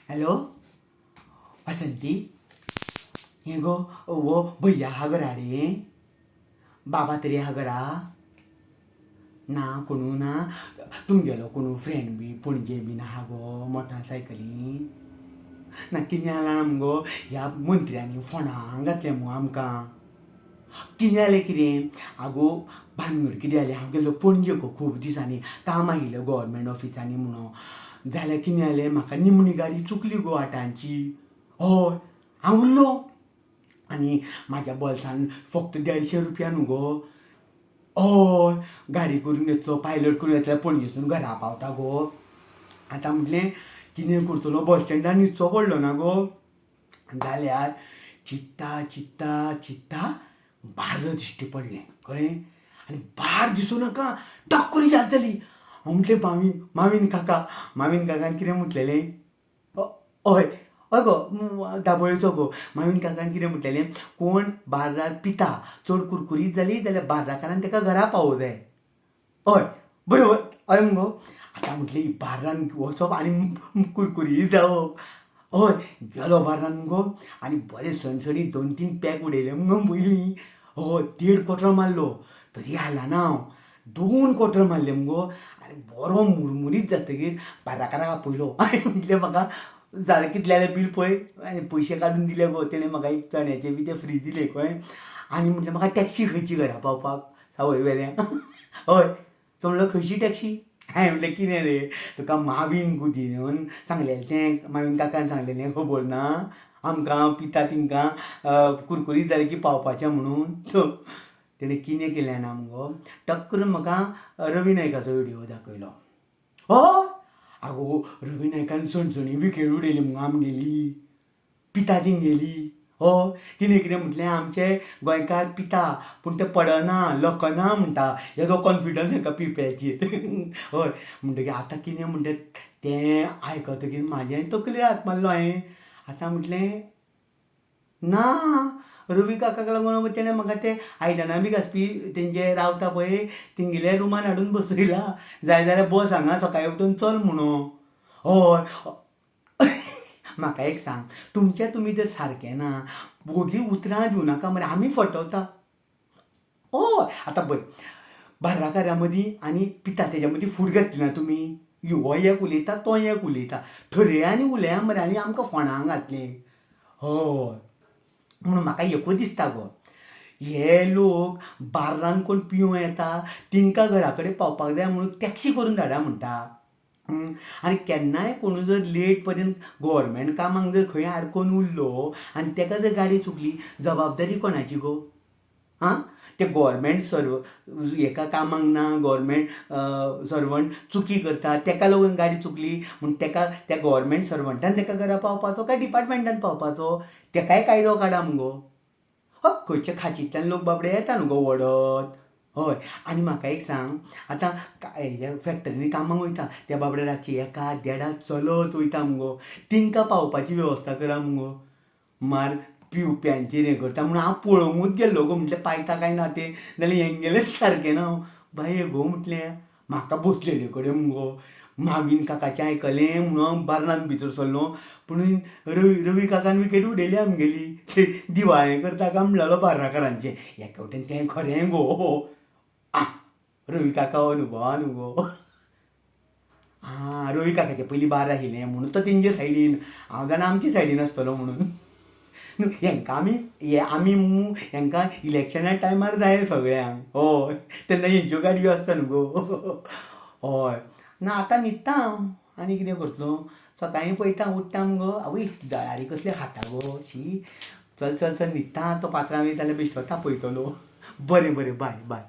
Hello वासंती, हे गो वो भैया हा घरा रे? बाबा तरी हा घरा? ना कोणू ना? तुमगेलो कोणू फ्रेंड बी पणजे बी ना हा गो मोटारसायकली? ना कितें जालां मुगो ह्या मंत्र्यांनी फोंडां घातल्या मुगो आमकां. कितें जालें कितें? आगो भानगड कितें जालें, हांव गेल्लो पणजे गो खूब दिसांनी काम आयिल्लें गव्हर्मेंट ऑफिसांनी म्हणून. जाल्यार कितें जालें, म्हाका निमणी गाडी चुकली गो वाटांची. हय, हांव उरलो आनी म्हाज्या बोल्सान फक्त ₹150 न्हू गो. हय, गाडी करून येतलो, पायलट करून येतल्यार पणजेसून घरा पावता गो. आतां म्हटलें कितें करतलो, बस स्टँडार न्हिदचो पडलो ना गो. जाल्यार चिंत्ता चिंत्ता चिंत्ता बार्र दिश्टी पडलें कळ्ळें. आनी बार दिसूं नाका टक्कून याद जाली. हांव म्हटलें मावीन काकान कितें म्हटलेलें, हय हय गो दाबोळेचो गो. मावीन काकान कितें म्हटलेलें, कोण बार्रार पिता चड कुरकुरीत जाली जाल्यार बार्राकारान ताका घरा पावोवं जाय. हय बरोबर, हय मुगो. आतां म्हटलें बार्रान वचप आनी कुरकुरीत जावप. हय गेलो बार्रान मुगो आनी बरें सणसणीत 2-3 पॅक उडयले मुगो पयलीं. हय 1.5 क्वार्टर मारलो तरी हाल्ला ना हांव. 2 क्वार्टर मारले मुगो आनी बरो मुरमुरीत जातकीर बार्राकाराक आपयलो आनी म्हटलें म्हाका जालें कितलें जालें बील पळय. आनी पयशे काडून दिले गो तेणें म्हाका एक चण्याचे बी ते फ्री दिले कळ्ळें. आनी म्हटलें म्हाका टॅक्सी खंयची घरा पावपाक सावय वेऱ्यां. हय तो म्हणलो खंयची टॅक्सी? हांवें म्हटलें कितें रे, तुका मावीन गुदिनून सांगलेलें तें मावीन काकान सांगलेलें खबर ना आमकां पिता तिंकां कुरकुरीत जालें की पावपाचें म्हणून. तेणें कितें केलें जाणा मुगो, टक्करून म्हाका रवी नायकाचो व्हिडियो दाखयलो. हय आगो रवी नायकान सणसणी बी खेळ उडयली मुगो आमगेली, पिता तिंगेली. हय तिणें कितें म्हटलें, आमचे गोंयकार पिता पूण ते पडना लकना म्हणटा, येदो कॉन्फिडन्स ताका पिवप्याचेर. हय म्हणटकीर आतां कितें म्हणटा तें आयकतकीर म्हाजें तकलेर हात मारलो हांवें. आतां म्हटलें ना, रवी काकाक लागून तेणें म्हाका तें आयदनां बी घासपी तेंचे रावता पळय तेंगेल्या रुमान हाडून बसयला. जाय जाल्यार बस हांगा सकाळीं उठून चल म्हणून. हय म्हाका एक सांग, तुमी जर सारकें ना भोगली उतरां दिवनाका मरे, आमी फटवता. हय आतां पळय बार्राकारा मदीं आनी पिता तेज्या मदीं फूट घातली ना तुमी. हो एक उलयता तो एक उलयता, ठरया आनी उलया मरे आनी आमकां फोंडां घातलें. हय म्हणून म्हाका एकूच दिसता गो, हे लोक बार्रान कोण पिवूं येता तिंकां घरा कडेन पावपाक जाय म्हणून टॅक्सी करून धाडा म्हणटा. आनी केन्नाय कोणू जर लेट पर्यंत गव्हर्मेंट कामाक जर खंय आडकोन उरलो आनी ताका जर गाडी चुकली, जबाबदारी कोणाची गो? आं ते गव्हर्मेंट हेका कामाक ना, गव्हर्मेंट सर्वंट चुकी करता ताका लागून गाडी चुकली म्हूण ताका त्या गव्हर्मेंट सर्वंटान ताका घरा पावपाचो काय डिपार्टमेंटान पावपाचो, ताकाय कायदो काडा मुगो. हय खंयच्या खांचींतल्यान लोक बाबडे येता न्हू गो वडत. हय आनी म्हाका एक सांग, आतां हेज्या फॅक्टरीनी कामाक वयता त्या बाबडे रातचे 1-1.5 चलत वयता मुगो, तिंकां पावपाची वेवस्था करा मुगो. मार पिवप्यांचेर हें करता म्हणून हांव पळोवंकूच गेल्लो गो. म्हटलें पायता काय ना तें, जाल्यार हेंगेलेंच सारकें ना. बाये गो म्हटलें म्हाका बसलेले कडेन मुगो मावीन काकाचें आयकलें म्हणून हांव बार्रान भितर सरलो. पूण रवी काकान विकेट उडयली आमगेली. दिवाळे करता काय म्हणलेलो बार्राकारांचें. एके वटेन तें खरें गो. रवी काका अनुभवान गो. रवी काकाचें पयलीं बार आशिल्लें म्हणून तो तेंचे सायडीन, हांव जाणा आमचे सायडीन आसतलो म्हणून. हेंकां आमी हेंकां इलेक्शना टायमार जाय सगळ्यांक. हय तेन्ना हेंच्यो गाडयो आसता न्हू गो. हय ना आतां न्हिदता हांव आनी कितें करतलो. सकाळीं पळयता उठ्ठा मुगो, आवय जळारी कसली खाता गो शी. चल न्हिदता, तो पात्रांव येता जाल्यार बेश्टोच तापयतलो. बरें बाय.